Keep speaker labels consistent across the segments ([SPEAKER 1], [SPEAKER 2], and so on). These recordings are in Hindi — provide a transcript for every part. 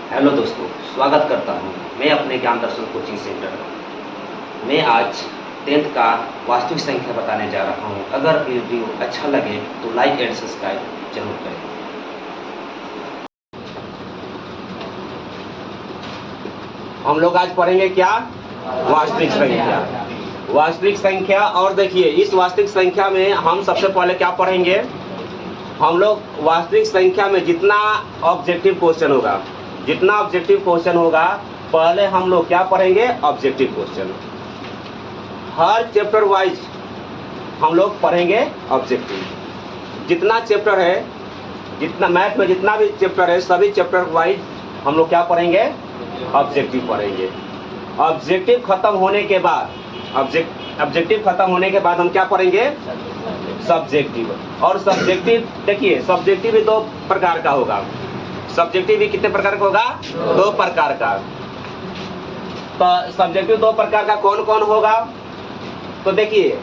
[SPEAKER 1] हेलो दोस्तों, स्वागत करता हूँ मैं अपने ज्ञान दर्शन कोचिंग सेंटर में। मैं आज 10th का वास्तविक संख्या बताने जा रहा हूँ। अगर वीडियो अच्छा लगे तो लाइक एंड सब्सक्राइब जरूर करें। हम लोग आज पढ़ेंगे क्या? वास्तविक संख्या। वास्तविक संख्या। और देखिए, इस वास्तविक संख्या में हम सबसे पहले क्या पढ़ेंगे? हम लोग वास्तविक संख्या में जितना ऑब्जेक्टिव क्वेश्चन होगा, पहले हम लोग क्या पढ़ेंगे? Objective question. हर चैप्टर वाइज हम लोग पढ़ेंगे ऑब्जेक्टिव। जितना चैप्टर है, जितना मैथ में जितना भी चैप्टर है, सभी चैप्टर वाइज हम लोग क्या पढ़ेंगे? ऑब्जेक्टिव पढ़ेंगे। ऑब्जेक्टिव खत्म होने के बाद हम क्या पढ़ेंगे? सब्जेक्टिव। और सब्जेक्टिव, देखिए सब्जेक्टिव भी दो प्रकार का होगा। सब्जेक्टिव भी कितने प्रकार का होगा? दो प्रकार का। तो सब्जेक्टिव दो प्रकार का कौन कौन होगा? तो देखिए,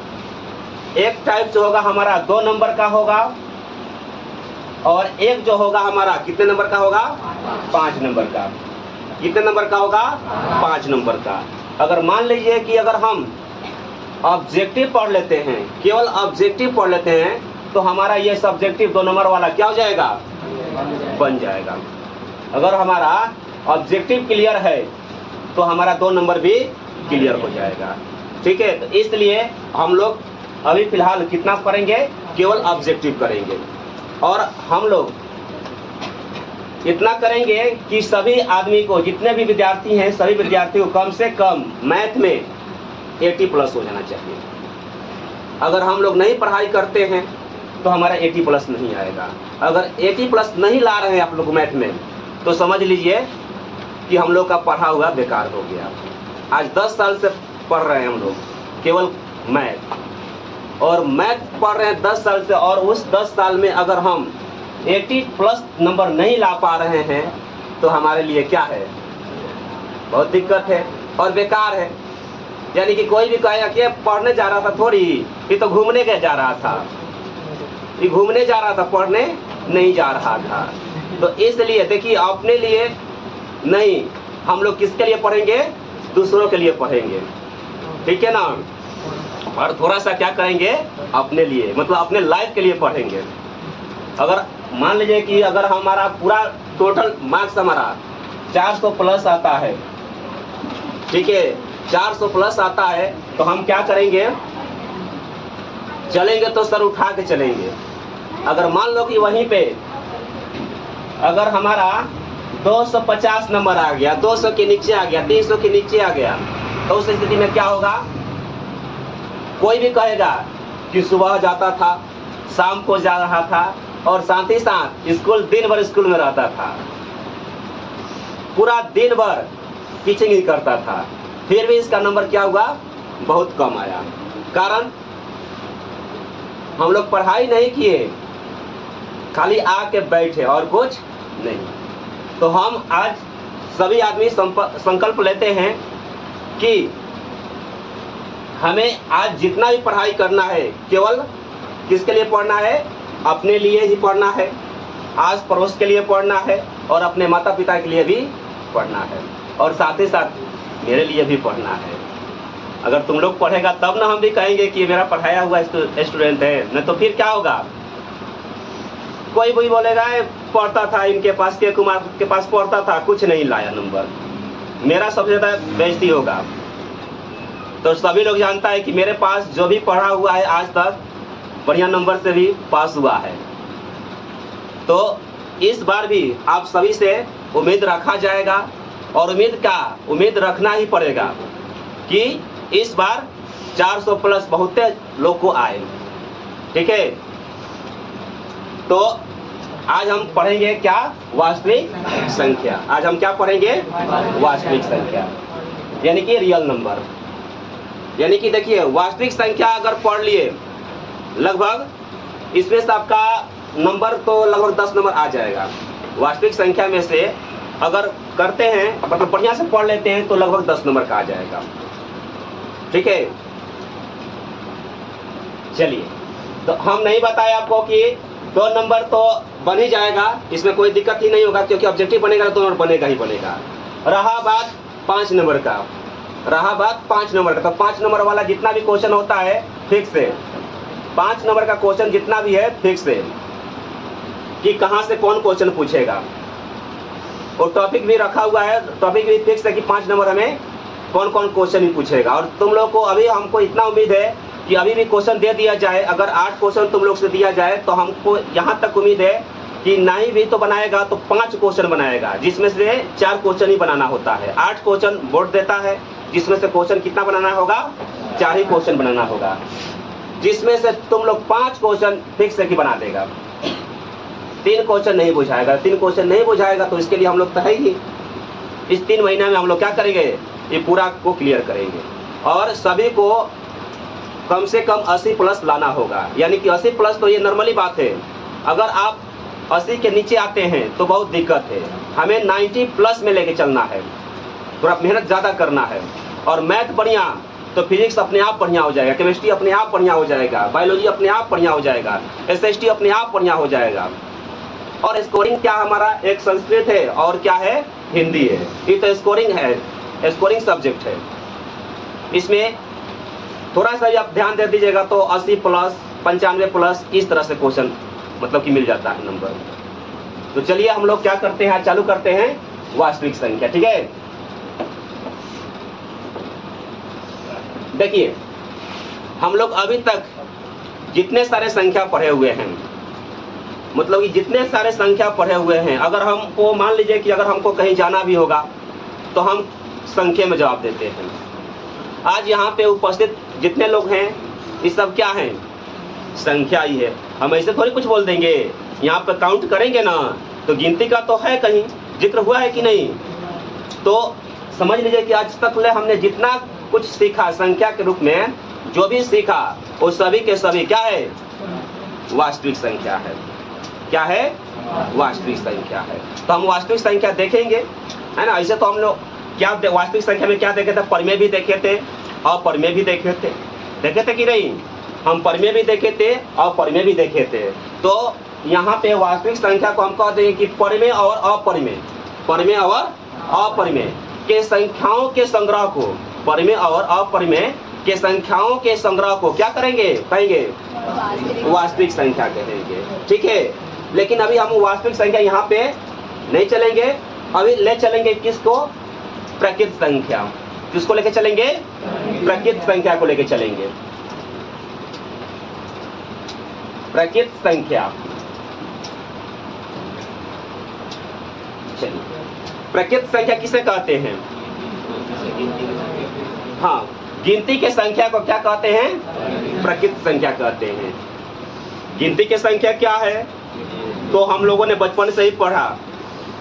[SPEAKER 1] एक टाइप जो होगा हमारा 2 नंबर का होगा, और एक जो होगा हमारा कितने नंबर का होगा? 5 नंबर का। कितने नंबर का होगा? 5 नंबर का। अगर मान लीजिए कि अगर हम ऑब्जेक्टिव पढ़ लेते हैं, केवल ऑब्जेक्टिव पढ़ लेते हैं, तो हमारा ये सब्जेक्टिव 2 नंबर वाला क्या हो जाएगा? बन जाएगा। अगर हमारा ऑब्जेक्टिव क्लियर है तो हमारा 2 नंबर भी क्लियर हो जाएगा। ठीक है, तो इसलिए हम लोग अभी फिलहाल कितना करेंगे? केवल ऑब्जेक्टिव करेंगे। और हम लोग इतना करेंगे कि सभी आदमी को, जितने भी विद्यार्थी हैं, सभी विद्यार्थियों को कम से कम मैथ में 80+ हो जाना चाहिए। अगर हम लोग नहीं पढ़ाई करते हैं तो हमारा 80+ नहीं आएगा। अगर 80+ नहीं ला रहे हैं आप लोग मैथ में, तो समझ लीजिए कि हम लोग का पढ़ा हुआ बेकार हो गया। आज 10 साल से पढ़ रहे हैं हम लोग केवल मैथ, और मैथ पढ़ रहे हैं 10 साल से, और उस 10 साल में अगर हम 80+ नंबर नहीं ला पा रहे हैं तो हमारे लिए क्या है? बहुत दिक्कत है और बेकार है। यानी कि कोई भी कहेगा कि पढ़ने जा रहा था, थोड़ी ये तो घूमने के जा रहा था, ये घूमने जा रहा था, पढ़ने नहीं जा रहा था। तो इसलिए देखिए, अपने लिए नहीं, हम लोग किसके लिए पढ़ेंगे? दूसरों के लिए पढ़ेंगे। ठीक है ना? और थोड़ा सा क्या करेंगे? अपने लिए, मतलब अपने लाइफ के लिए पढ़ेंगे। अगर मान लीजिए कि अगर हमारा पूरा टोटल मार्क्स हमारा 400+ आता है, ठीक है, 400+ आता है, तो हम क्या करेंगे? चलेंगे तो सर उठा के चलेंगे। अगर मान लो कि वहीं पे अगर हमारा 250 नंबर आ गया, 200 के नीचे आ गया, 300 के नीचे आ गया, तो उस स्थिति में क्या होगा? कोई भी कहेगा कि सुबह जाता था, शाम को जा रहा था, और साथ ही साथ दिन भर स्कूल में रहता था, पूरा दिन भर टीचिंग ही करता था, फिर भी इसका नंबर क्या हुआ? बहुत कम आया। कारण हम लोग पढ़ाई नहीं किए, खाली आके बैठे और कुछ नहीं। तो हम आज सभी आदमी संकल्प लेते हैं कि हमें आज जितना भी पढ़ाई करना है, केवल किसके लिए पढ़ना है? अपने लिए ही पढ़ना है, आस पड़ोस के लिए पढ़ना है, और अपने माता पिता के लिए भी पढ़ना है, और साथ ही साथ मेरे लिए भी पढ़ना है। अगर तुम लोग पढ़ेगा तब ना हम भी कहेंगे कि मेरा पढ़ाया हुआ स्टूडेंट है, नहीं तो फिर क्या होगा? कोई भी बोलेगा पढ़ता था, इनके पास, के कुमार के पास पढ़ता था, कुछ नहीं लाया नंबर, मेरा सबसे ज़्यादा बेइज्जती होगा। तो सभी लोग जानता है कि मेरे पास जो भी पढ़ा हुआ है आज तक बढ़िया नंबर से भी पास हुआ है। तो इस बार भी आप सभी से उम्मीद रखा जाएगा, और उम्मीद रखना ही पड़ेगा कि इस बार 400+ बहुत लोग को आए। ठीक है, तो आज हम पढ़ेंगे क्या? वास्तविक संख्या। आज हम क्या पढ़ेंगे? वास्तविक संख्या, यानी कि रियल नंबर। यानी कि देखिए, वास्तविक संख्या अगर पढ़ लिए, लगभग इसमें से आपका नंबर तो लगभग 10 नंबर आ जाएगा। वास्तविक संख्या में से अगर करते हैं, मतलब बढ़िया से पढ़ लेते हैं, तो लगभग 10 नंबर का आ जाएगा। ठीक है, चलिए, तो हम नहीं बताए आपको कि 2 नंबर तो बन ही जाएगा, इसमें कोई दिक्कत ही नहीं होगा, क्योंकि ऑब्जेक्टिव बनेगा तो 2 नंबर बनेगा ही बनेगा। रहा बात 5 नंबर का, तो 5 नंबर वाला जितना भी क्वेश्चन होता है फिक्स है। 5 नंबर का क्वेश्चन जितना भी है फिक्स है कि कहाँ से कौन क्वेश्चन पूछेगा, और टॉपिक भी रखा हुआ है, टॉपिक भी फिक्स है कि 5 नंबर हमें कौन कौन क्वेश्चन ही पूछेगा। और तुम लोग को अभी हमको इतना उम्मीद है कि अभी भी क्वेश्चन दे दिया जाए, अगर 8 क्वेश्चन तुम लोग से दिया जाए तो हमको यहाँ तक उम्मीद है कि नहीं भी तो बनाएगा तो 5 क्वेश्चन बनाएगा, जिसमें से 4 क्वेश्चन ही बनाना होता है। 8 क्वेश्चन बोर्ड देता है, जिसमें से क्वेश्चन कितना बनाना होगा, 4 ही क्वेश्चन बनाना होगा, जिसमें से तुम लोग 5 क्वेश्चन फिक्स है कि बना देगा। 3 क्वेश्चन नहीं बुझाएगा, 3 क्वेश्चन नहीं बुझाएगा तो इसके लिए हम लोग तो है ही, इस 3 महीने में हम लोग क्या करेंगे, ये पूरा को क्लियर करेंगे। और सभी को कम से कम 80 प्लस लाना होगा, यानी कि 80 प्लस तो ये नॉर्मली बात है। अगर आप 80 के नीचे आते हैं तो बहुत दिक्कत है, हमें 90 प्लस में लेके चलना है, थोड़ा मेहनत ज़्यादा करना है। और मैथ बढ़िया तो फिजिक्स अपने आप बढ़िया हो जाएगा, केमिस्ट्री अपने आप बढ़िया हो जाएगा, बायोलॉजी अपने आप बढ़िया हो जाएगा, SST अपने आप बढ़िया हो जाएगा। और स्कोरिंग क्या हमारा, एक संस्कृत है और क्या है, हिंदी है, ये तो स्कोरिंग है, स्कोरिंग सब्जेक्ट है। इसमें थोड़ा सा भी आप ध्यान दे दीजिएगा तो 80 प्लस 95 प्लस इस तरह से क्वेश्चन मतलब कि मिल जाता है नंबर। तो चलिए हम लोग क्या करते हैं, चालू करते हैं वास्तविक संख्या। ठीक है, देखिए हम लोग अभी तक जितने सारे संख्या पढ़े हुए हैं, मतलब कि जितने सारे संख्या पढ़े हुए हैं, अगर हमको मान लीजिए कि अगर हमको कहीं जाना भी होगा तो हम संख्या में जवाब देते हैं। आज यहाँ पे उपस्थित जितने लोग हैं ये सब क्या हैं, संख्या ही है। हम ऐसे थोड़ी कुछ बोल देंगे, यहाँ पे काउंट करेंगे ना तो गिनती का तो है, कहीं जिक्र हुआ है कि नहीं। तो समझ लीजिए कि आज तक ले हमने जितना कुछ सीखा संख्या के रूप में, जो भी सीखा वो सभी के सभी क्या है, वास्तविक संख्या है। क्या है, वास्तविक संख्या है। तो हम वास्तविक संख्या देखेंगे, है ना। ऐसे तो हम लोग क्या वास्तविक संख्या में क्या देखे थे, परिमेय भी देखे थे और परिमेय भी देखे थे कि नहीं। हम परिमेय भी देखे थे और परिमेय भी देखे थे। तो यहाँ पे वास्तविक संख्या को हम कहते हैं कि परिमेय और अपरिमेय, परिमेय और अपरिमेय के संख्याओं के संग्रह को, परिमेय और अपरिमेय के संख्याओं के संग्रह को क्या करेंगे, कहेंगे वास्तविक संख्या कहेंगे। ठीक है, लेकिन अभी हम वास्तविक संख्या यहाँ पे नहीं चलेंगे, अभी ले चलेंगे किसको, प्रकृत संख्या। किसको लेके चलेंगे, प्रकृत संख्या को लेके चलेंगे। प्रकृत संख्या, चलिए प्रकृत संख्या किसे कहते हैं, हाँ गिनती के संख्या को क्या कहते हैं, प्रकृत संख्या कहते हैं। गिनती के संख्या क्या है, तो हम लोगों ने बचपन से ही पढ़ा,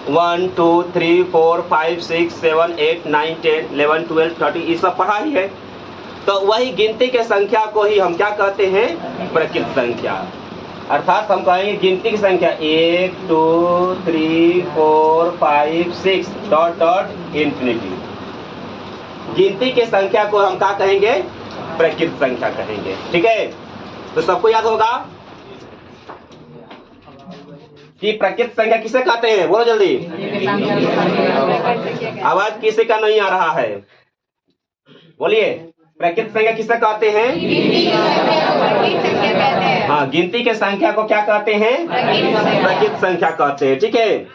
[SPEAKER 1] 1 2 3 4 5 6 7 8 9 10 11 12 13 ये सब पढ़ा ही है। तो वही गिनती के संख्या को ही हम क्या कहते हैं, प्रकृत संख्या। अर्थात हम कहेंगे गिनती की संख्या 1 2 3 4 5 6 डॉट डॉट इंफिनिटी। गिनती के संख्या को हम क्या कहेंगे, प्रकृत संख्या कहेंगे। ठीक है, तो सबको याद होगा कि प्रकृत संख्या किसे कहते हैं, बोलो जल्दी, आवाज किसी का नहीं आ रहा है, बोलिए। प्रकृत संख्या किसे कहते हैं, हाँ गिनती के संख्या को क्या कहते हैं, प्रकृत संख्या कहते हैं। ठीक है,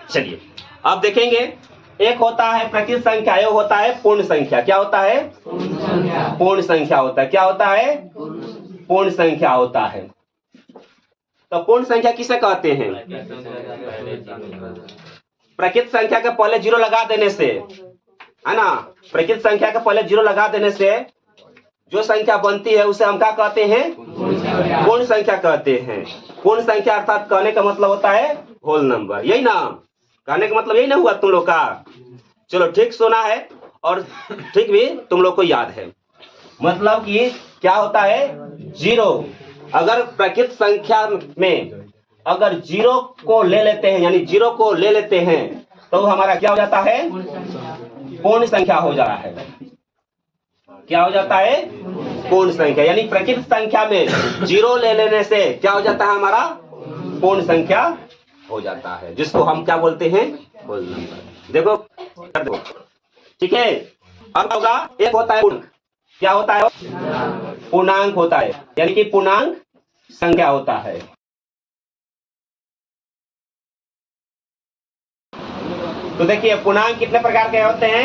[SPEAKER 1] चलिए अब देखेंगे, एक होता है प्रकृत संख्या, एक होता है पूर्ण संख्या। क्या होता है, पूर्ण संख्या होता है। क्या होता है, पूर्ण संख्या होता है। तो पूर्ण संख्या किसे कहते हैं, प्रकृत संख्या के पहले 0 लगा देने से, है ना, प्रकृत संख्या के पहले 0 लगा देने से जो संख्या बनती है उसे हम क्या कहते हैं, पूर्ण संख्या कहते हैं। पूर्ण संख्या अर्थात कहने का मतलब होता है होल नंबर, यही ना, कहने का मतलब यही ना हुआ तुम लोग का। चलो ठीक सुना है और ठीक भी तुम लोग को याद है। मतलब कि क्या होता है, 0। अगर प्रकृत संख्या में अगर 0 को ले लेते हैं, यानी 0 को ले लेते हैं तो हमारा क्या हो जाता है, पूर्ण संख्या हो जा रहा है। क्या हो जाता है, पूर्ण संख्या, यानी प्रकृत संख्या में 0 ले लेने से क्या हो जाता है, हमारा पूर्ण संख्या हो जाता है, जिसको हम क्या बोलते हैं, होल नंबर। देखो ठीक है। अब होगा, एक होता है पूर्णांक, क्या होता है, पूर्णांक होता है, यानी कि पूर्णांक संख्या होता है। तो देखिए पूर्णांक कितने प्रकार के होते हैं,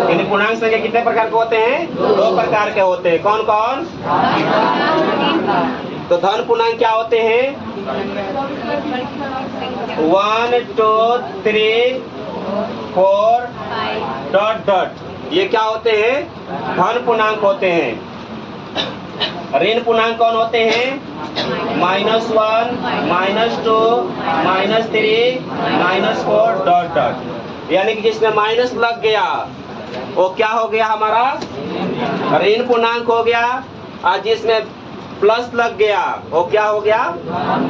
[SPEAKER 1] यानी पूर्णांक संख्या कितने प्रकार के होते हैं, 2 प्रकार के होते हैं। कौन कौन? तो धन पूर्णांक क्या होते हैं, 1 2 3 4 डॉट डॉट, ये क्या होते हैं, धन पूर्णांक होते हैं। ऋण पूर्णांक कौन होते हैं, -1 -2 -3 -4 डॉट डॉट, यानी कि जिसमें माइनस लग गया वो क्या हो गया, हमारा ऋण पूर्णांक हो गया, और जिसमें प्लस लग गया वो क्या हो गया,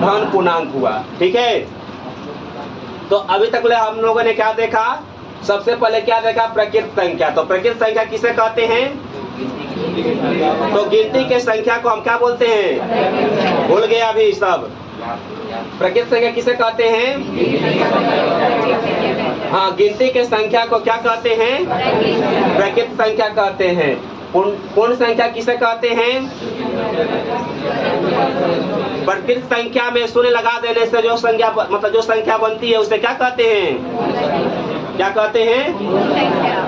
[SPEAKER 1] धन पूर्णांक हुआ। ठीक है। तो अभी तक हम लोगों ने क्या देखा, सबसे पहले क्या देखा, प्रकृत संख्या। तो प्रकृत संख्या किसे कहते हैं, तो गिनती के संख्या को हम क्या बोलते हैं, भूल गए अभी सब। प्रकृत संख्या किसे कहते हैं, हाँ, गिनती के संख्या को क्या कहते हैं, प्रकृत संख्या कहते हैं। पूर्ण संख्या किसे कहते हैं, प्रकृत संख्या में शून्य लगा देने से जो संख्या, मतलब जो संख्या बनती है उसे क्या कहते हैं, क्या कहते हैं,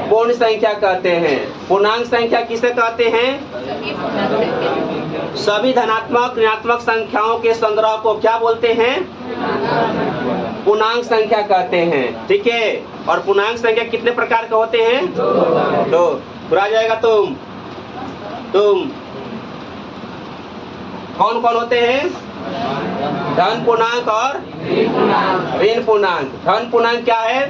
[SPEAKER 1] पूर्ण संख्या कहते हैं। पूर्णांक संख्या किसे कहते हैं, सभी धनात्मक ऋणात्मक संख्याओं के संग्रह को क्या बोलते हैं, पूर्णांक संख्या कहते हैं। ठीक है। और पूर्णांक संख्या कितने प्रकार के होते हैं, 2। पूरा जाएगा तुम कौन कौन होते हैं, धन पूर्णांक और ऋण पूर्णांक। धन पूर्णांक क्या है,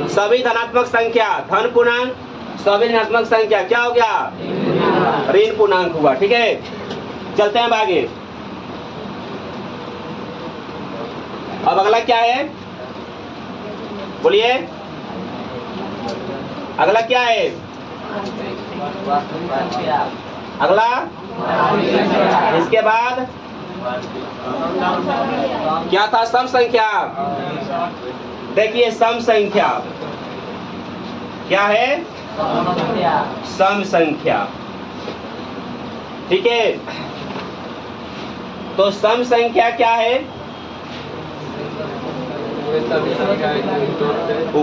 [SPEAKER 1] सभी धनात्मक संख्या, धन पूर्णांक सभी ऋणात्मक संख्या, क्या हो गया, ऋण पूर्णांक हुआ। ठीक है। चलते हैं आगे। अब अगला क्या है, बोलिए, अगला क्या है, अगला, इसके बाद क्या था, सम संख्या। देखिए सम संख्या क्या है, सम संख्या। ठीक है। तो सम संख्या क्या है,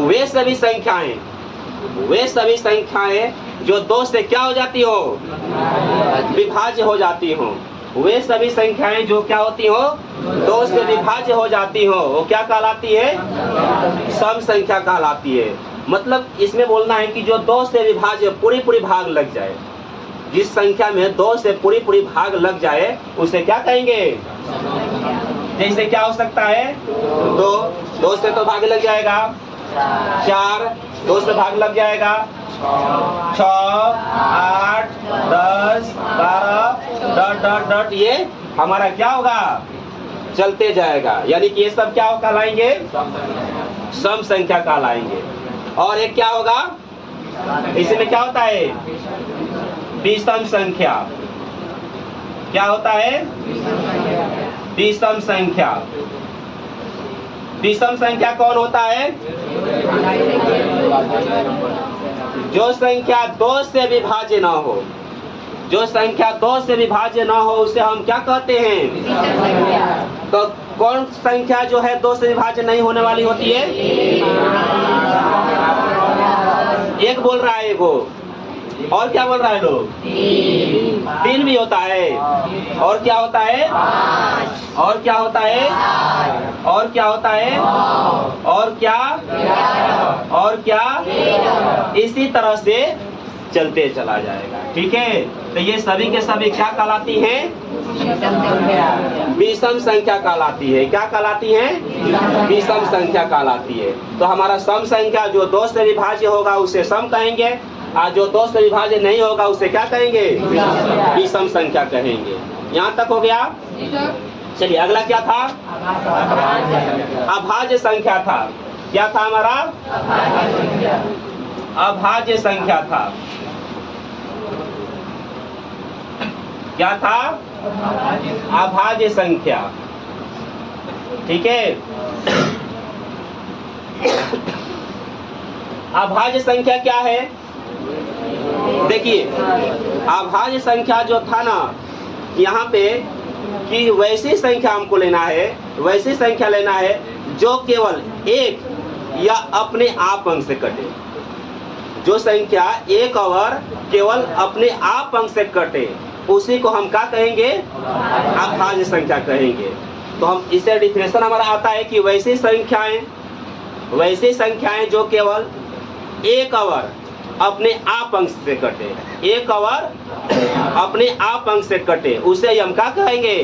[SPEAKER 1] वे सभी संख्याएं जो 2 से क्या हो जाती हो, विभाज्य हो जाती हो। वे सभी संख्याएं जो क्या होती हो, 2 से विभाज्य हो जाती हो, वो क्या कहलाती है, सम संख्या कहलाती है। मतलब इसमें बोलना है कि जो 2 से विभाज्य पूरी भाग लग जाए, जिस संख्या में 2 से पूरी भाग लग जाए उसे क्या कहेंगे। जैसे क्या हो सकता है, 2 से तो भाग लग जाएगा, 4 2 से भाग लग जाएगा, 6 8 10 12 डॉट डॉट डॉट, ये हमारा क्या होगा, चलते जाएगा। यानी कि ये सब क्या कहलाएंगे, सम संख्या कहलाएंगे। और एक क्या होगा, इसमें क्या होता है, विषम संख्या। क्या होता है, विषम संख्या। विषम संख्या कौन होता है, जो संख्या 2 से विभाज्य न हो, जो संख्या 2 से विभाज्य न हो उसे हम क्या कहते हैं। तो कौन संख्या जो है 2 से विभाज्य नहीं होने वाली होती है, एक बोल रहा है एगो, और क्या बोल रहा है लोग, 3 भी होता है, और क्या होता है, और क्या होता है, और क्या होता है, और क्या, और क्या, इसी तरह से चलते चला जाएगा। ठीक है। तो ये सभी के सभी क्या कहलाती हैं, विषम संख्या कहलाती है। क्या कहलाती है, विषम संख्या कहलाती है। तो हमारा सम संख्या जो 2 से विभाज्य होगा उसे सम कहेंगे, और जो 2 से विभाज्य नहीं होगा उसे क्या कहेंगे, विषम संख्या कहेंगे। यहाँ तक हो गया। चलिए अगला क्या था, अभाज्य संख्या था। क्या था हमारा, अभाज्य संख्या था। क्या था? अभाज्य संख्या। ठीक है, अभाज्य संख्या क्या है? देखिए, अभाज्य संख्या जो था ना, यहाँ पे कि वैसी संख्या हमको लेना है, वैसी संख्या लेना है जो केवल एक या अपने आप अंक से कटे। जो संख्या एक और केवल अपने आप अंक से कटे, उसी को हम क्या कहेंगे? अभाज्य संख्या कहेंगे। तो हम इसे डिफिनेशन हमारा आता है कि वैसी संख्याएं जो केवल एक और अपने आप अंक से कटे, एक और अपने आप अंक से कटे, उसे हम क्या कहेंगे?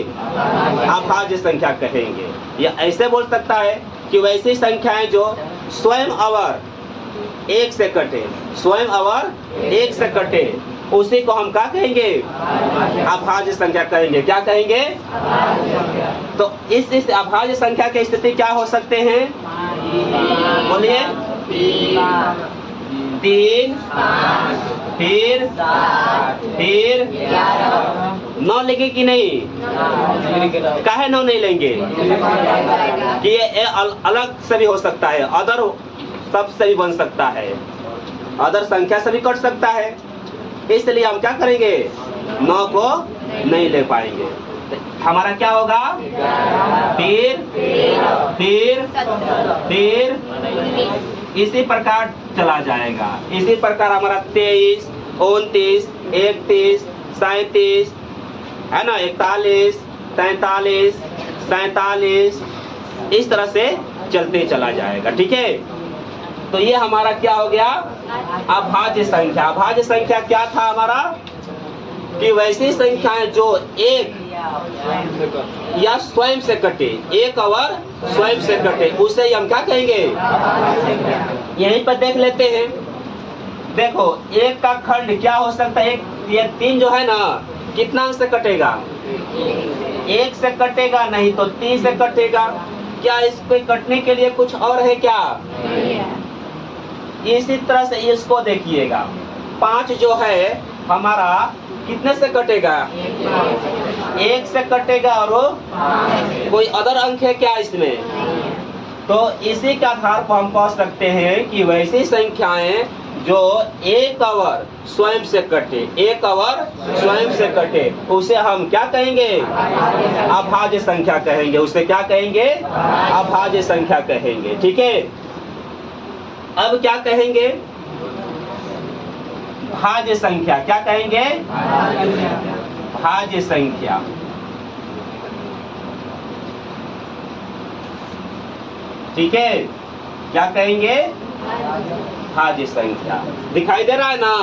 [SPEAKER 1] अभाज्य संख्या कहेंगे। या ऐसे बोल सकता है कि वैसी संख्याएं जो स्वयं और एक से कटे, स्वयं और एक से कटे, उसी को हम क्या कहेंगे? अभाज्य संख्या कहेंगे। क्या कहेंगे? तो इस अभाज्य संख्या की स्थिति क्या हो सकते हैं? बोलिए। 3, फिर 9 लेंगे कि नहीं? काहे 9 नहीं लेंगे? कि ये अलग से भी हो सकता है, अदर सब से भी बन सकता है, अदर संख्या से भी कट सकता है, इसलिए हम क्या करेंगे? 9 को नहीं ले पाएंगे। हमारा क्या होगा? फिर इसी प्रकार चला जाएगा। इसी प्रकार हमारा 23, 29, 31, 37 है ना, 41, 43, 47, इस तरह से चलते चला जाएगा। ठीक है, तो ये हमारा क्या हो गया? अभाज्य संख्या। अभाज्य संख्या क्या था हमारा? कि वैसी संख्याएं जो एक या स्वयं से कटे, एक और स्वयं से कटे, उसे हम क्या कहेंगे? यहीं पर देख लेते हैं। देखो, एक का खंड क्या हो सकता है? ये 3 जो है ना, कितना अंक से कटेगा? 1 से कटेगा, नहीं तो 3 से कटेगा। क्या इसको कटने के लिए कुछ और है क्या? इसी तरह से इसको देखिएगा, 5 जो है हमारा कितने से कटेगा? 1 से कटेगा। और कोई अदर अंक है क्या इसमें? तो इसी के आधार पर हम कह सकते हैं कि वैसी संख्याएं जो एक और स्वयं से कटे, एक और स्वयं से कटे, उसे हम क्या कहेंगे? अभाज्य संख्या कहेंगे। उसे क्या कहेंगे? अभाज्य संख्या कहेंगे। ठीक है, अब क्या कहेंगे? भाज्य संख्या। क्या कहेंगे? भाज्य संख्या। ठीक है, क्या कहेंगे? भाज्य संख्या। दिखाई दे रहा है ना?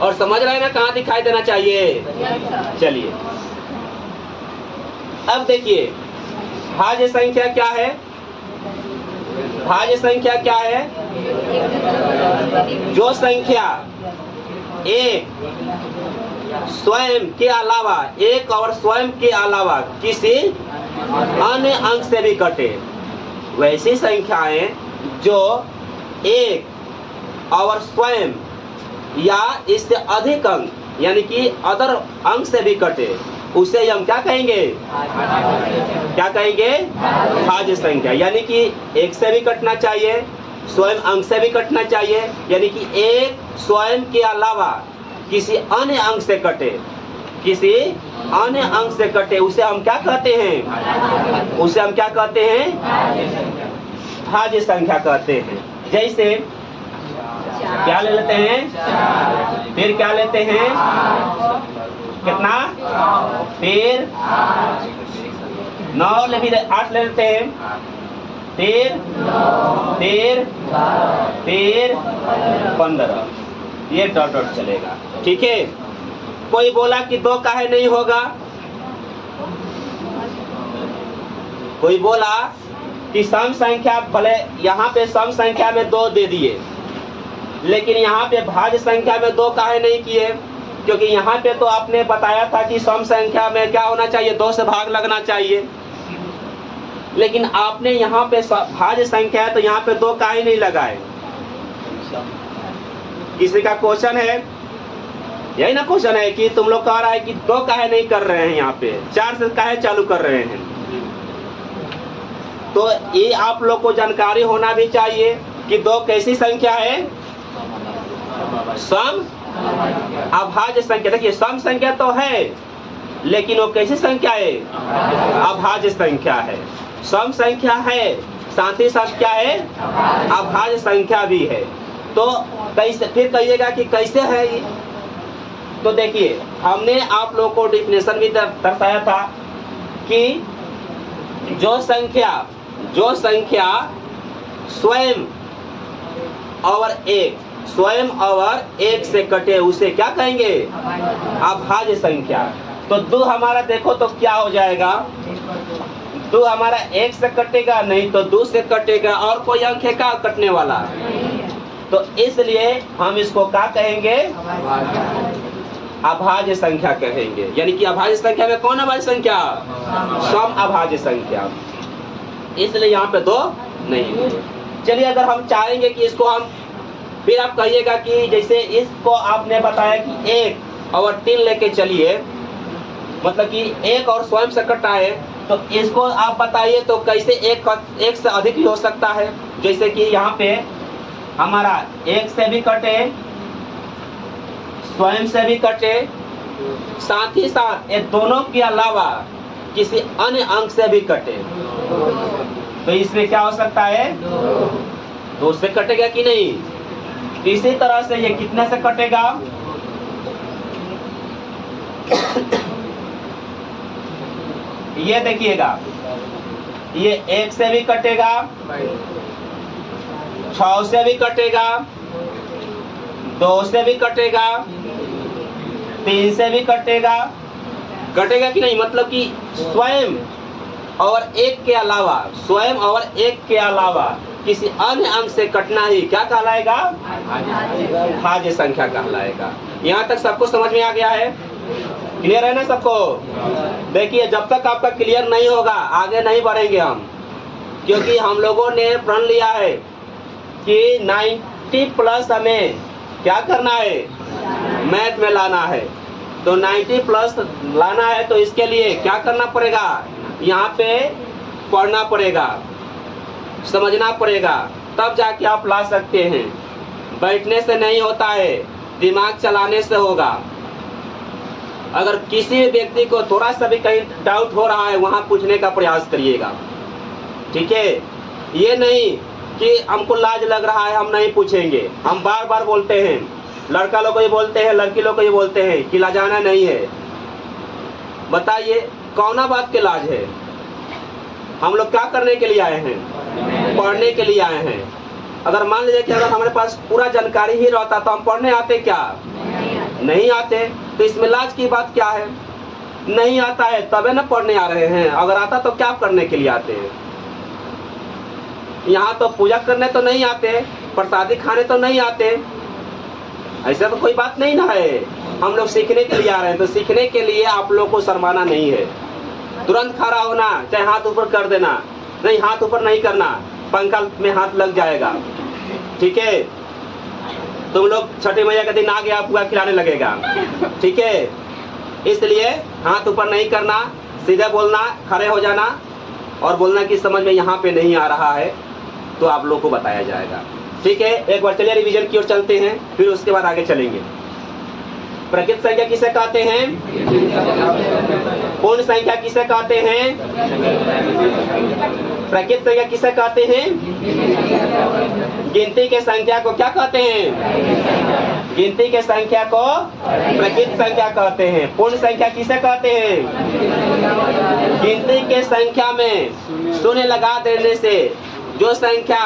[SPEAKER 1] और समझ रहे हैं ना कहाँ दिखाई देना चाहिए? चलिए, अब देखिए, भाज्य संख्या क्या है? भाज्य संख्या क्या है? जो संख्या एक स्वयं के अलावा, एक और स्वयं के अलावा किसी अन्य अंक से भी कटे, वैसी संख्याएं जो एक और स्वयं या इससे अधिक अंक यानी कि अदर अंक से भी कटे, उसे हम क्या कहेंगे? क्या कहेंगे? भाज्य संख्या। यानी कि 1 से भी कटना चाहिए, स्वयं अंक से भी कटना चाहिए, यानी कि एक स्वयं के अलावा किसी अन्य अंक से कटे, किसी अन्य अंक से कटे, उसे हम क्या कहते हैं? उसे हम क्या कहते हैं? भाज्य संख्या कहते हैं। जैसे क्या ले लेते हैं? फिर क्या लेते हैं? कितना? फिर 9 ले भी 8 ले लेते हैं, फिर 15, ये डॉट डॉट चलेगा। ठीक है, कोई बोला कि 2 काहे नहीं होगा? कोई बोला कि सम संख्या, भले यहाँ पे सम संख्या में 2 दे दिए, लेकिन यहाँ पे भाज्य संख्या में 2 काहे नहीं किए? क्योंकि यहाँ पे तो आपने बताया था कि सम संख्या में क्या होना चाहिए? 2 से भाग लगना चाहिए, लेकिन आपने यहाँ पे भाज्य संख्या है तो यहाँ पे 2 काहे नहीं लगाए? किसी का क्वेश्चन है? यही ना क्वेश्चन है कि तुम लोग कह रहा है कि 2 काहे नहीं कर रहे हैं, यहाँ पे 4 से काहे चालू कर रहे हैं। तो ये आप लोग को जानकारी होना भी चाहिए कि 2 कैसी संख्या है, सम अभाज्य संख्या। देखिए सम संख्या तो है, लेकिन वो कैसी संख्या है, अभाज्य संख्या है। सम संख्या है, साथ ही साथ क्या है, अभाज्य संख्या भी है। तो कैसे, फिर कहिएगा कि कैसे है ये। तो देखिए हमने आप लोगों को डिफिनेशन भी दर्शाया था कि जो संख्या स्वयं और एक से कटे उसे क्या कहेंगे, अभाज्य संख्या। तो 2 हमारा देखो तो क्या हो जाएगा, 2 हमारा 1 से कटेगा नहीं तो 2 से कटेगा, और कोई अंक है क्या कटने वाला। तो इसलिए हम इसको क्या कहेंगे, अभाज्य संख्या कहेंगे। यानी कि अभाज्य संख्या में कौन अभाज्य संख्या, सम अभाज्य संख्या। इसलिए यहाँ पे 2 नहीं। चलिए अगर हम चाहेंगे कि इसको हम, फिर आप कहिएगा कि जैसे इसको आपने बताया कि 1 और 3 लेके चलिए, मतलब कि 1 और स्वयं से कटा है, तो इसको आप बताइए तो कैसे 1 से अधिक भी हो सकता है। जैसे कि यहाँ पे हमारा 1 से भी कटे, स्वयं से भी कटे, साथ ही साथ ये दोनों के अलावा किसी अन्य अंक से भी कटे, तो इसमें क्या हो सकता है, 2 से कटेगा कि नहीं। इसी तरह से ये कितने से कटेगा, ये देखिएगा, ये 1 से भी कटेगा, 6 से भी कटेगा, 2 से भी कटेगा, 3 से भी कटेगा कि नहीं। मतलब कि स्वयं और एक के अलावा किसी अन्य अंक से कटना ही क्या कहलाएगा, भाज्य संख्या कहलाएगा। यहाँ तक सबको समझ में आ गया है, क्लियर है ना सबको। देखिए जब तक आपका क्लियर नहीं होगा आगे नहीं बढ़ेंगे हम, क्योंकि हम लोगों ने प्रण लिया है कि 90 प्लस हमें क्या करना है, मैथ में लाना है। तो 90 प्लस लाना है तो इसके लिए क्या करना पड़ेगा, यहाँ पे पढ़ना पड़ेगा, समझना पड़ेगा, तब जाके आप ला सकते हैं। बैठने से नहीं होता है, दिमाग चलाने से होगा। अगर किसी भी व्यक्ति को थोड़ा सा भी कहीं डाउट हो रहा है वहाँ पूछने का प्रयास करिएगा, ठीक है। ये नहीं कि हमको लाज लग रहा है हम नहीं पूछेंगे। हम बार बार बोलते हैं, लड़का लोग को ये बोलते हैं, लड़की लोग को ये बोलते हैं कि लाजाना नहीं है। बताइए कौना बात के लाज है। हम लोग क्या करने के लिए आए हैं, पढ़ने के लिए आए हैं। अगर मान लीजिए कि अगर हमारे पास पूरा जानकारी ही रहता तो हम पढ़ने आते क्या, नहीं आते। तो इसमें लाज की बात क्या है, नहीं आता है तबे ना पढ़ने आ रहे हैं। अगर आता तो क्या करने के लिए आते हैं। यहाँ तो पूजा करने तो नहीं आते, प्रसादी खाने तो नहीं आते, ऐसा तो कोई बात नहीं ना है। हम लोग सीखने के लिए आ रहे हैं, तो सीखने के लिए आप लोग को शर्माना नहीं है। तुरंत खड़ा होना, चाहे हाथ ऊपर कर देना, नहीं हाथ ऊपर नहीं करना, पंखा में हाथ लग जाएगा, ठीक है। तुम लोग छठी मैया के दिन आ गया पूरा खिलाने लगेगा, ठीक है। इसलिए हाथ ऊपर नहीं करना, सीधे बोलना, खड़े हो जाना और बोलना कि समझ में यहाँ पे नहीं आ रहा है तो आप लोग को बताया जाएगा, ठीक है। एक बार चलिए रिवीजन की ओर चलते हैं, फिर उसके बाद आगे चलेंगे। प्रकृत संख्या किसे कहते हैं, पूर्ण संख्या किसे कहते हैं, प्रकृत संख्या किसे कहते हैं, गिनती के संख्या को क्या कहते हैं, गिनती के संख्या को प्रकृत संख्या कहते हैं। पूर्ण संख्या किसे कहते हैं, गिनती के संख्या में शून्य लगा देने से जो संख्या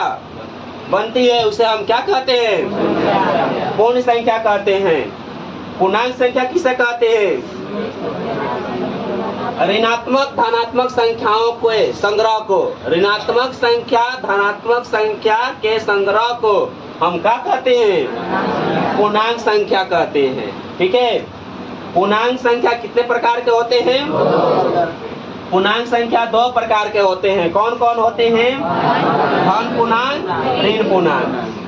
[SPEAKER 1] बनती है उसे हम क्या कहते हैं, पूर्ण संख्या कहते हैं। पूर्णांक संख्या किसे कहते हैं, ऋणात्मक धनात्मक संख्याओं के संग्रह को, ऋणात्मक संख्या धनात्मक संख्या के संग्रह को हम क्या कहते हैं, पूर्णांक संख्या कहते हैं, ठीक है। पूर्णांक संख्या कितने प्रकार के होते हैं, पूर्णांक संख्या 2 प्रकार के होते हैं। कौन कौन होते हैं, धन पूर्णांक, ऋण पूर्णांक।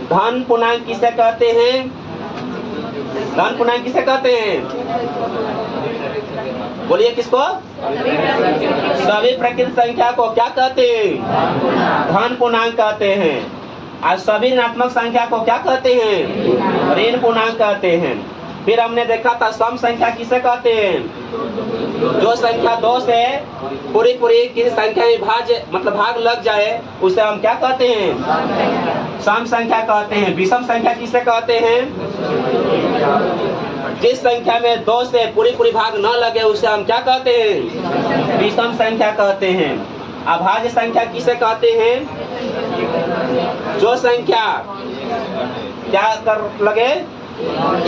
[SPEAKER 1] धन पूर्णांक किसे कहते हैं, धन पूर्णांक किसे कहते हैं? बोलिए किसको? सभी प्रकृत संख्या को क्या कहते हैं? धन पूर्णांक कहते हैं। और सभी ऋणात्मक संख्या को क्या कहते हैं? ऋण पूर्णांक कहते हैं। फिर हमने देखा था सम संख्या किसे कहते हैं? जो संख्या 2 से पूरी किसी संख्या में भाग लग जाए उसे हम क्या कहते हैं? सम संख्या कहते हैं। विषम संख्या किसे कहते हैं? जिस संख्या में 2 से पूरी भाग न लगे उसे हम क्या कहते हैं? विषम संख्या कहते हैं। अभाज्य संख्या किसे कहते हैं? जो संख्या क्या कर लगे?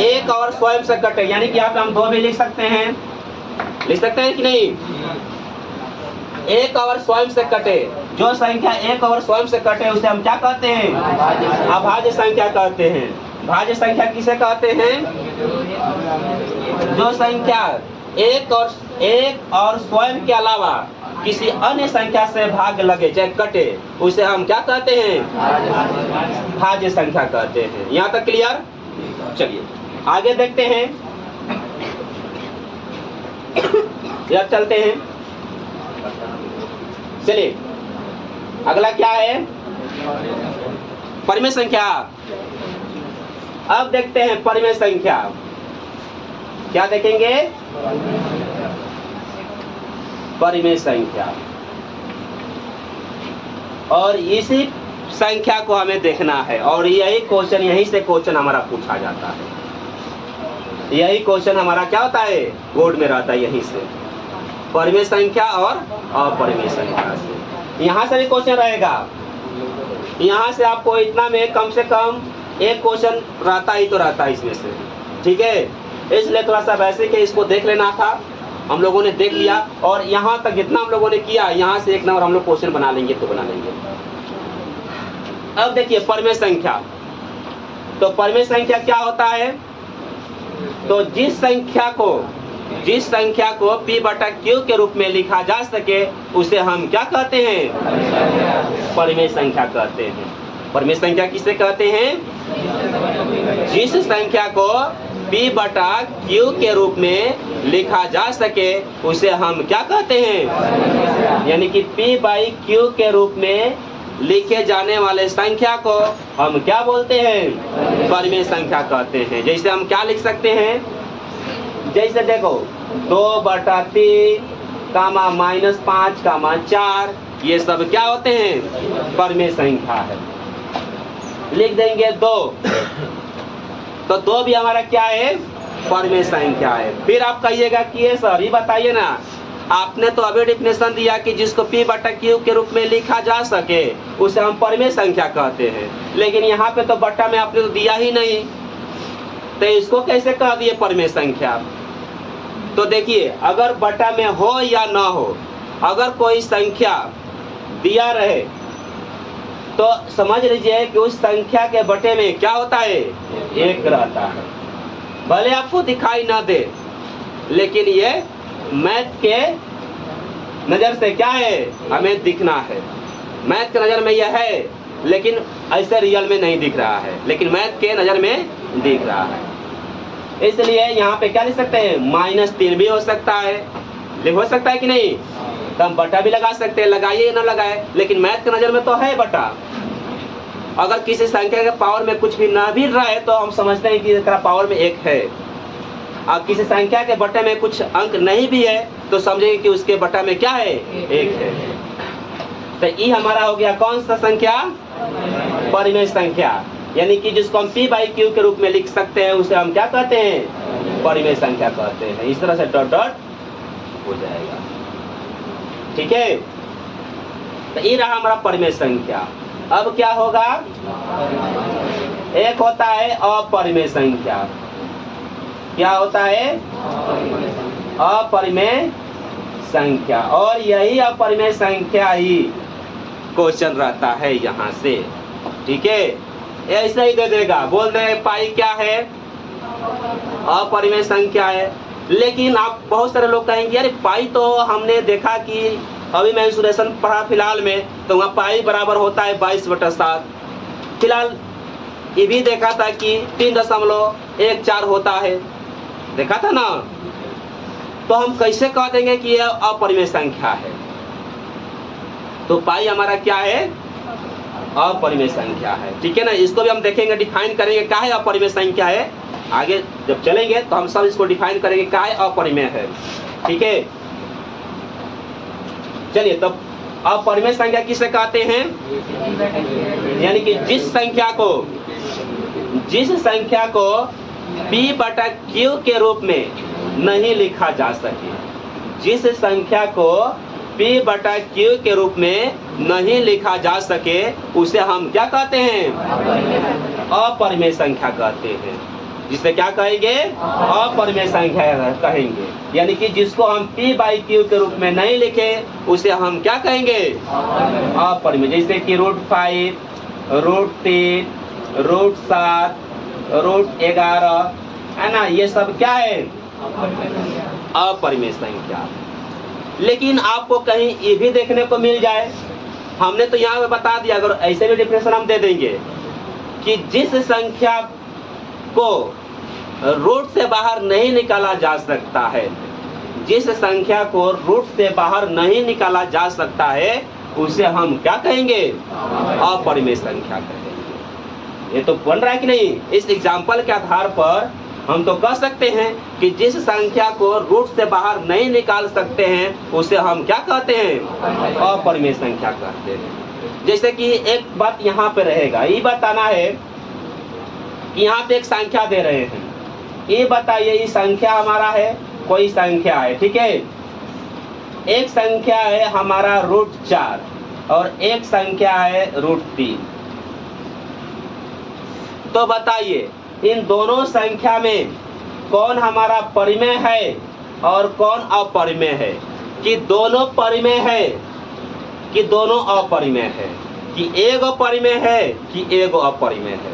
[SPEAKER 1] एक और स्वयं से कटे, यानी कि यहाँ पे हम 2 भी लिख सकते हैं कि नहीं? एक और स्वयं से कटे, जो संख्या एक और स्वयं से कटे उसे हम क्या कहते हैं? अभाज्य संख्या कहते हैं। भाज्य संख्या किसे कहते हैं? जो संख्या एक और स्वयं के अलावा किसी अन्य संख्या से भाग लगे चाहे कटे उसे हम क्या कहते हैं? भाज्य संख्या कहते हैं। यहाँ तक क्लियर? चलिए आगे देखते हैं। अब चलते हैं। चलिए अगला क्या है? परिमेय संख्या। अब देखते हैं परिमेय संख्या। क्या देखेंगे? परिमेय संख्या। और इसी संख्या को हमें देखना है और यही से क्वेश्चन हमारा पूछा जाता है। यही क्वेश्चन हमारा क्या होता है? बोर्ड में रहता है। यहीं से परिमेय संख्या और अपरिमेय संख्या से यहाँ से भी क्वेश्चन रहेगा। यहाँ से आपको इतना में कम से कम एक क्वेश्चन रहता ही तो रहता है इसमें से। ठीक है, इसलिए थोड़ा सा वैसे कि इसको देख लेना था। हम लोगों ने देख लिया और यहाँ तक जितना हम लोगों ने किया, यहाँ से एक नंबर हम लोग क्वेश्चन बना लेंगे तो बना लेंगे। अब देखिए परिमेय संख्या। तो परिमेय संख्या क्या होता है? तो जिस संख्या को P/Q के रूप में लिखा जा सके उसे हम क्या कहते हैं? परिमेय संख्या कहते हैं। परिमेय संख्या किसे कहते हैं? जिस संख्या को P/Q के रूप में लिखा जा सके उसे हम क्या कहते हैं? यानी कि P/Q के रूप में लिखे जाने वाले संख्या को हम क्या बोलते हैं? परिमेय संख्या कहते हैं। जैसे हम क्या लिख सकते हैं? जैसे देखो 2/3, -5, -4 ये सब क्या होते हैं? परिमेय संख्या है। लिख देंगे 2, तो 2 भी हमारा क्या है? परिमेय संख्या है। फिर आप कहिएगा कि ये सर ये बताइए ना, आपने तो अभी डिफिनेशन दिया कि जिसको P/Q के रूप में लिखा जा सके उसे हम परिमेय संख्या कहते हैं, लेकिन यहाँ पे तो बट्टा में आपने तो दिया ही नहीं, तो इसको कैसे कह दिए परिमेय संख्या? तो देखिए अगर बट्टा में हो या ना हो, अगर कोई संख्या दिया रहे तो समझ लीजिए कि उस संख्या के बटे में क्या होता है? 1 रहता है। भले आपको दिखाई ना दे, लेकिन ये मैथ के नजर से क्या है? हमें दिखना है। मैथ के नजर में यह है, लेकिन ऐसे रियल में नहीं दिख रहा है, लेकिन मैथ के नजर में दिख रहा है। इसलिए यहाँ पे क्या लिख सकते हैं? -3 भी हो सकता है। हो सकता है कि नहीं? तो हम बटा भी लगा सकते हैं, लगाइए ना लगाए, लेकिन मैथ के नजर में तो है बटा। अगर किसी संख्या के पावर में कुछ भी ना भी रहे तो हम समझते हैं कि इसका पावर में 1 है। और किसी संख्या के बटे में कुछ अंक नहीं भी है तो समझेंगे कि उसके बटा में क्या है? 1 है। तो ये हमारा हो गया कौन सा संख्या? परिमेय संख्या। यानी कि जिसको हम P/Q के रूप में लिख सकते हैं उसे हम क्या कहते हैं? परिमेय संख्या कहते हैं। इस तरह से डॉट डॉट हो जाएगा। ठीक है, तो ये रहा हमारा परिमेय संख्या। अब क्या होगा? एक होता है अपरिमेय संख्या। क्या होता है? अपरिमेय संख्या। और यही अपरिमेय संख्या ही क्वेश्चन रहता है यहाँ से। ठीक है, ऐसे ही दे देगा, बोल दे पाई क्या है? अपरिमेय संख्या है। लेकिन आप बहुत सारे लोग कहेंगे अरे पाई तो हमने देखा कि अभी मैं इंसुलेशन पढ़ा फिलहाल में, तो वहाँ पाई बराबर होता है 22/7। फिलहाल ये भी देखा था कि 3.14 होता है, देखा था ना। तो हम कैसे कह देंगे कि यह अपरिमेय संख्या है? तो पाई हमारा क्या है? अपरिमेय संख्या है, ठीक है ना। इसको भी हम देखेंगे, डिफाइन करेंगे क्या है अपरिमेय संख्या है। आगे जब चलेंगे तो हम सब इसको डिफाइन करेंगे क्या है अपरिमेय है, ठीक है। चलिए, तब अपरिमेय संख्या किसे कहते हैं? यानी कि जिस संख्या को P/Q के रूप में नहीं लिखा जा सके, जिस संख्या को P/Q के रूप में नहीं लिखा जा सके, उसे हम क्या कहते हैं? अपरिमेय संख्या कहते हैं। जिसे क्या कहेंगे? अपरिमेय संख्या कहेंगे। यानी कि जिसको हम P/Q के रूप में नहीं लिखे, उसे हम क्या कहेंगे? अपरिमेय। जैसे कि √5, √3, √7, √11 है ना, ये सब क्या है? अपरिमेय संख्या। लेकिन आपको कहीं ये भी देखने को मिल जाए, हमने तो यहाँ पे बता दिया, अगर ऐसे भी डिफिनेशन हम दे देंगे कि जिस संख्या को रूट से बाहर नहीं निकाला जा सकता है, जिस संख्या को रूट से बाहर नहीं निकाला जा सकता है, उसे हम क्या कहेंगे? अपरिमेय संख्या कहेंगे। ये तो बन रहा है कि नहीं? इस एग्जाम्पल के आधार पर हम तो कह सकते हैं कि जिस संख्या को रूट से बाहर नहीं निकाल सकते हैं, उसे हम क्या कहते हैं? अपरिमेय संख्या कहते हैं। जैसे कि एक बात यहाँ पे रहेगा, ये बताना है कि यहाँ पे एक संख्या दे रहे हैं, ये बताइए ये संख्या हमारा है, कोई संख्या है, ठीक है। एक संख्या है हमारा √4 और एक संख्या है √3। तो बताइए इन दोनों संख्या में कौन हमारा परिमेय है और कौन अपरिमेय है? कि दोनों परिमेय है कि दोनों अपरिमेय है? कि एगो परिमेय है कि एगो अपरिमेय है?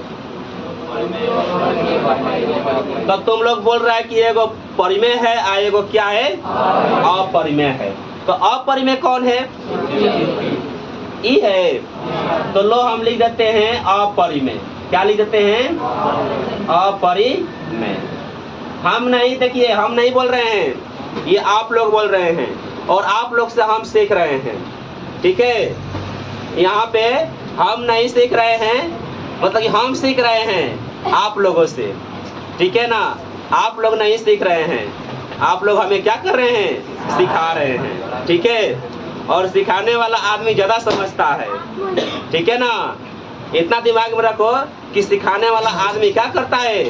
[SPEAKER 1] तब तुम लोग बोल रहा है कि एगो परिमेय है और एगो क्या है? अपरिमेय है। तो अपरिमेय कौन है? ई है। तो लो हम लिख देते हैं अपरिमेय। क्या लिख देते हैं? अपरिमेय। हम नहीं, देखिए हम नहीं बोल रहे हैं, ये आप लोग बोल रहे हैं और आप लोग से हम सीख रहे हैं, ठीक है। यहाँ पे हम नहीं सीख रहे हैं, मतलब कि हम सीख रहे हैं आप लोगों से, ठीक है ना। आप लोग नहीं सीख रहे हैं, आप लोग हमें क्या कर रहे हैं? सिखा रहे हैं, ठीक है। और सिखाने वाला आदमी ज़्यादा समझता है, ठीक है ना। इतना दिमाग में रखो कि सिखाने वाला आदमी क्या करता है?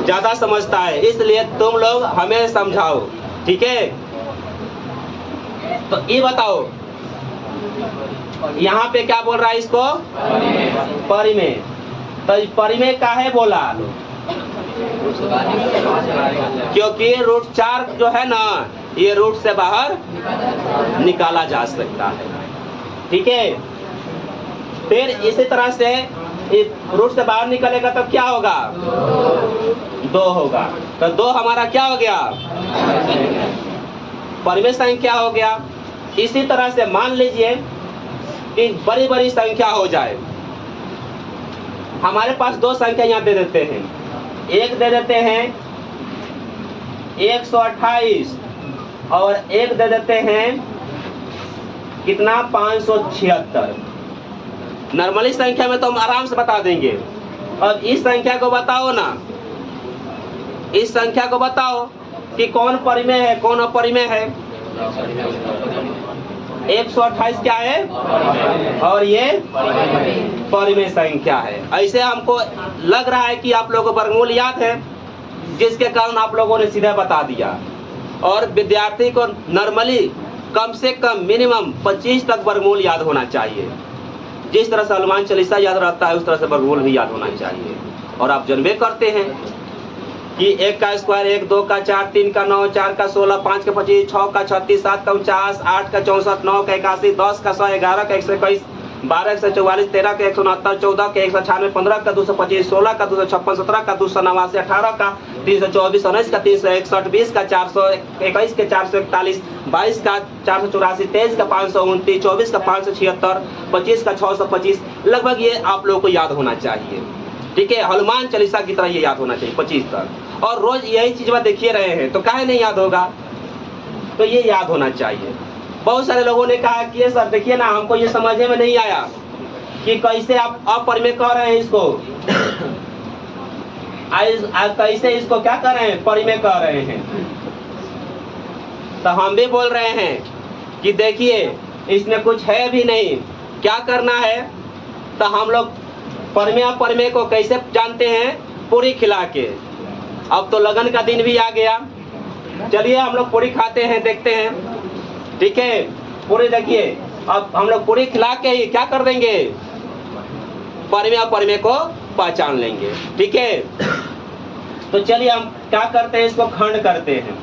[SPEAKER 1] ज़्यादा समझता है। इसलिए तुम लोग हमें समझाओ, ठीक है। तो ये बताओ यहाँ पे क्या बोल रहा है इसको? परिमेय। तो परिमेय काहे बोला? क्योंकि √4 जो है ना, ये रूट से बाहर निकाला जा सकता है, ठीक है। फिर इसी तरह से रूट से बाहर निकलेगा तो क्या होगा? 2 होगा। तो 2 हमारा क्या हो गया? परिमेय संख्या हो गया। इसी तरह से मान लीजिए कि बड़ी बड़ी संख्या हो जाए, हमारे पास 2 संख्या यहाँ दे देते हैं। एक दे देते हैं 128 और एक दे देते हैं कितना? 576। नॉर्मली संख्या में तो हम आराम से बता देंगे। अब इस संख्या को बताओ ना, इस संख्या को बताओ कि कौन परिमेय है कौन अपरिमेय है? 128 क्या है? और ये परिमेय संख्या है। ऐसे हमको लग रहा है कि आप लोगों को वर्गमूल याद है, जिसके कारण आप लोगों ने सीधा बता दिया। और विद्यार्थी को नॉर्मली कम से कम मिनिमम 25 तक वर्गमूल याद होना चाहिए। जिस तरह से हनुमान चालीसा याद रहता है, उस तरह से वर्गमूल भी याद होना चाहिए। और आप जानबे करते हैं कि 1 का स्क्वायर 1, 2 का 4, 3 का 9, 4 का 16, 5 का 25, 6 का 36, 7 का 49, 8 का 64, 9 का 81, 10 का 100, 11 का 121, 12 का 144, 13 का 169, 14 का 196, 15 का 225, 16 का 256, 17 का 289, 18 का 324, 19 का 361, 20 का 421 के 441, 22 का 484, 23 का 529, 24 का 576, 25 का 625। लगभग ये आप लोगों को याद होना चाहिए। ठीक है, हनुमान चालीसा की तरह ये याद होना चाहिए 25 तक। और रोज यही चीज देखिए रहे हैं तो काहे नहीं याद होगा, तो ये याद होना चाहिए। बहुत सारे लोगों ने कहा कि ये सर देखिए ना, हमको ये समझने में नहीं आया कि कैसे आप अपरिमेय कह रहे हैं इसको, कैसे इसको क्या कर रहे हैं, परिमेय कह रहे हैं। तो हम भी बोल रहे हैं कि देखिए इसमें कुछ है भी नहीं, क्या करना है, तो हम लोग परिमेय अपरिमेय को कैसे जानते हैं, पूरी खिला के। अब तो लगन का दिन भी आ गया, चलिए हम लोग पूरी खाते हैं, देखते हैं, ठीक है। पूरी देखिए, अब हम लोग पूरी खिला के ही क्या कर देंगे, परिमेय अपरिमेय को पहचान लेंगे, ठीक है। तो चलिए हम क्या करते हैं, इसको खंड करते हैं।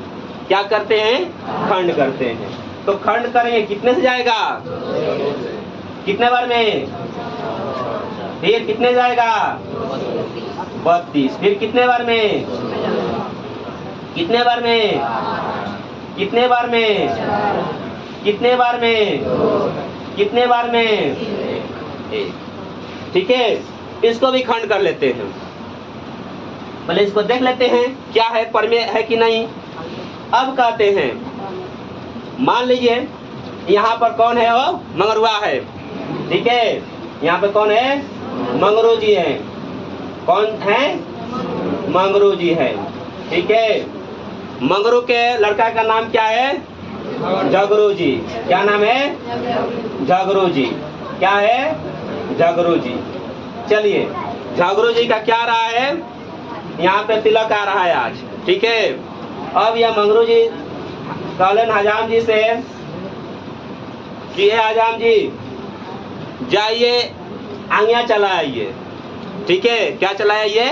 [SPEAKER 1] क्या करते हैं, खंड करते हैं। तो खंड करेंगे, कितने से जाएगा, कितने बार में, फिर कितने जाएगा 32, फिर कितने बार में, कितने बार में, कितने बार में, कितने बार में, कितने बार में, ठीक है। इसको भी खंड कर लेते हैं, पहले इसको देख लेते हैं क्या है, परिमेय है कि नहीं। अब कहते हैं, मान लीजिए यहाँ पर कौन है, वो मंगरुआ है, ठीक है। यहाँ पे कौन है, मंगरू जी है, कौन है, मंगरू जी है, ठीक है। मंगरू के लड़का का नाम क्या है, झगरू जी। क्या नाम है, झगरू जी। क्या है, झगरू जी। चलिए झगरू जी का क्या रहा है, यहाँ पे तिलक आ रहा है आज, ठीक है। अब यह मंगरू जी कहलन हजाम जी से कि ये हजाम जी जाइए आंगिया चला आइए, ठीक है। क्या चलाया, ये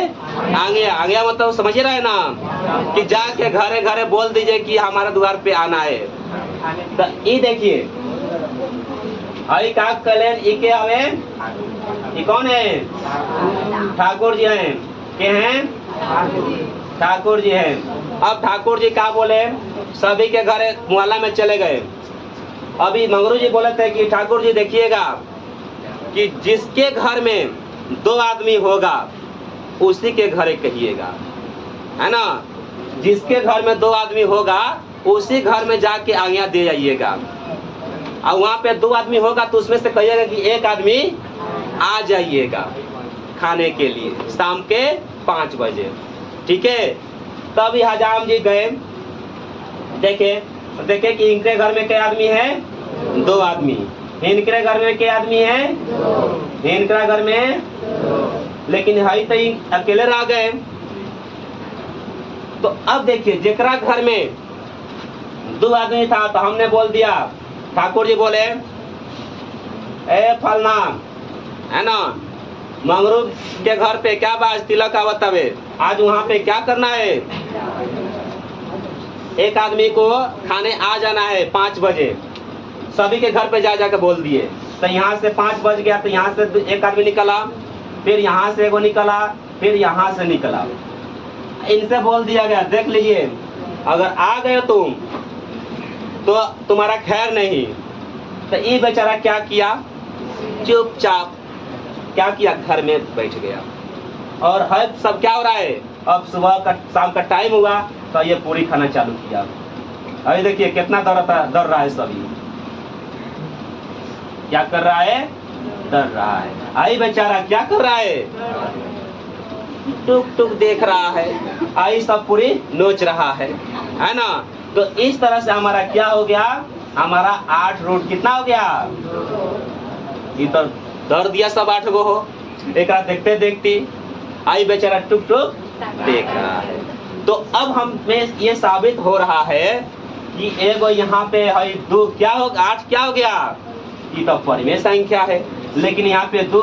[SPEAKER 1] आंगिया। आंगिया मतलब समझ रहे हैं ना, कि जाके घरे घरे बोल दीजिए कि हमारे द्वार पे आना है। तो ये देखिए, आई का कलेन इके आवे, ये कौन है, ठाकुर जी हैं, के हैं, ठाकुर जी हैं। अब ठाकुर जी क्या बोले, सभी के घरे मुहल्ला में चले गए। अभी मंगरू जी बोले थे कि ठाकुर जी देखिएगा कि जिसके घर में 2 आदमी होगा उसी के घरे कहिएगा, है ना। जिसके घर में 2 आदमी होगा उसी घर में जाके आज्ञा दे जाइएगा। और वहाँ पे 2 आदमी होगा तो उसमें से कहिएगा कि 1 आदमी आ जाइएगा खाने के लिए शाम के 5 बजे, ठीक है। तब हजाम जी गए, देखे कि इनके घर में क्या आदमी है, 2 आदमी। इनके घर में क्या आदमी है, इनके घर में, लेकिन हाई तो अकेले रह गए। तो अब देखिए जेकरा घर में 2 आदमी था तो हमने बोल दिया, ठाकुर जी बोले ए फलना, है ना, मंगरू के घर पे क्या बात, तिलक आवत हवे, आज वहाँ पे क्या करना है, 1 आदमी को खाने आ जाना है 5 बजे। सभी के घर पे जा जाकर बोल दिए। तो यहाँ से 5 बज गया, तो यहाँ से 1 आदमी निकला, फिर यहाँ से एगो निकला, फिर यहाँ से निकला। इनसे बोल दिया गया, देख लीजिए अगर आ गए तुम तो तुम्हारा खैर नहीं। तो ये बेचारा क्या किया, चुपचाप क्या किया, घर में बैठ गया। और है सब क्या हो रहा है, अब सुबह का शाम का टाइम हुआ तो ये पूरी खाना चालू किया। अभी देखिए कितना डर रहा है, सभी क्या कर रहा है, डर रहा है। आई बेचारा क्या कर रहा है, टुक टुक देख रहा है, आई सब पूरी नोच रहा है ना। तो इस तरह से हमारा क्या हो गया, हमारा 8 रूट कितना हो गया, ये तो डर दिया सब 8 गो हो। एक देखते देखते आई बेचारा टुक टुक देख रहा है। तो अब हमें ये साबित हो रहा है कि एगो यहाँ पे है 2, क्या हो 8 क्या हो गया, ये तो परिमेय संख्या है। लेकिन यहाँ पे 2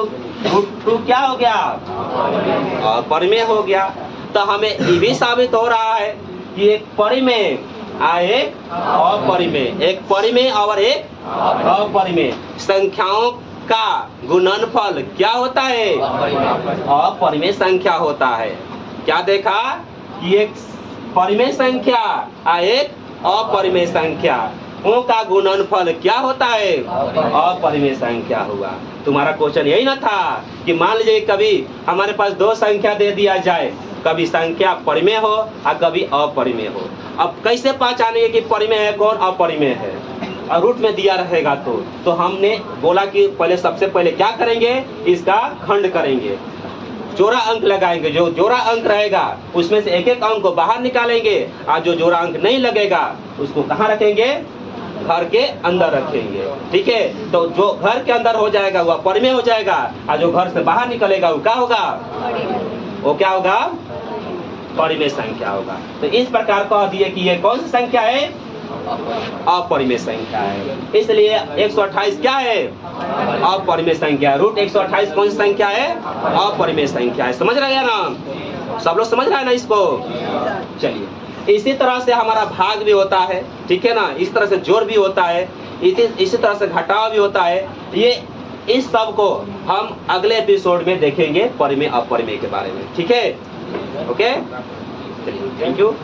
[SPEAKER 1] क्या हो गया, परिमेय हो गया। तो हमें ये भी साबित हो रहा है कि एक परिमेय एक अपरिमेय, एक परिमेय और एक अपरिमेय संख्याओं का गुणनफल क्या होता है, अपरिमेय संख्या होता है। क्या देखा कि एक परिमेय संख्या और एक अपरिमेय संख्या का गुणनफल क्या होता है, अपरिमेय संख्या हुआ। तुम्हारा क्वेश्चन यही ना था कि मान लीजिए कभी हमारे पास दो संख्या दे दिया जाए, कभी संख्या परिमेय हो और कभी अपरिमेय हो। अब कैसे पहचानेंगे कि परिमेय है कौन अपरिमेय है? और रूट में दिया रहेगा तो हमने बोला कि पहले सबसे पहले क्या करेंगे, इसका खंड करेंगे, जोड़ा अंक लगाएंगे। जो जोड़ा अंक रहेगा उसमें से एक एक अंक को बाहर निकालेंगे और जो जोड़ा अंक नहीं लगेगा उसको कहाँ रखेंगे, घर के अंदर रखेंगे। ठीक है, तो जो घर के अंदर हो जाएगा वह परिमेय हो जाएगा और जो घर से बाहर निकलेगा वो क्या होगा, वो क्या होगा, परिमेय संख्या होगा। तो इस प्रकार कह दिए कि ये कौन सी संख्या है, अपरिमेय संख्या है। इसलिए 128 क्या है, अपरिमेय संख्या। रूट 128 कौन सी संख्या है, अपरिमेय संख्या है। समझ रहे हैं ना, सब लोग समझ रहे हैं ना इसको? चलिए, इसी तरह से हमारा भाग भी होता है, ठीक है ना, इस तरह से जोड़ भी होता है, इसी तरह से घटाव भी होता है। ये इस सब को हम अगले एपिसोड में देखेंगे, परिमेय अपरिमेय के बारे में। ठीक है, ओके, थैंक यू।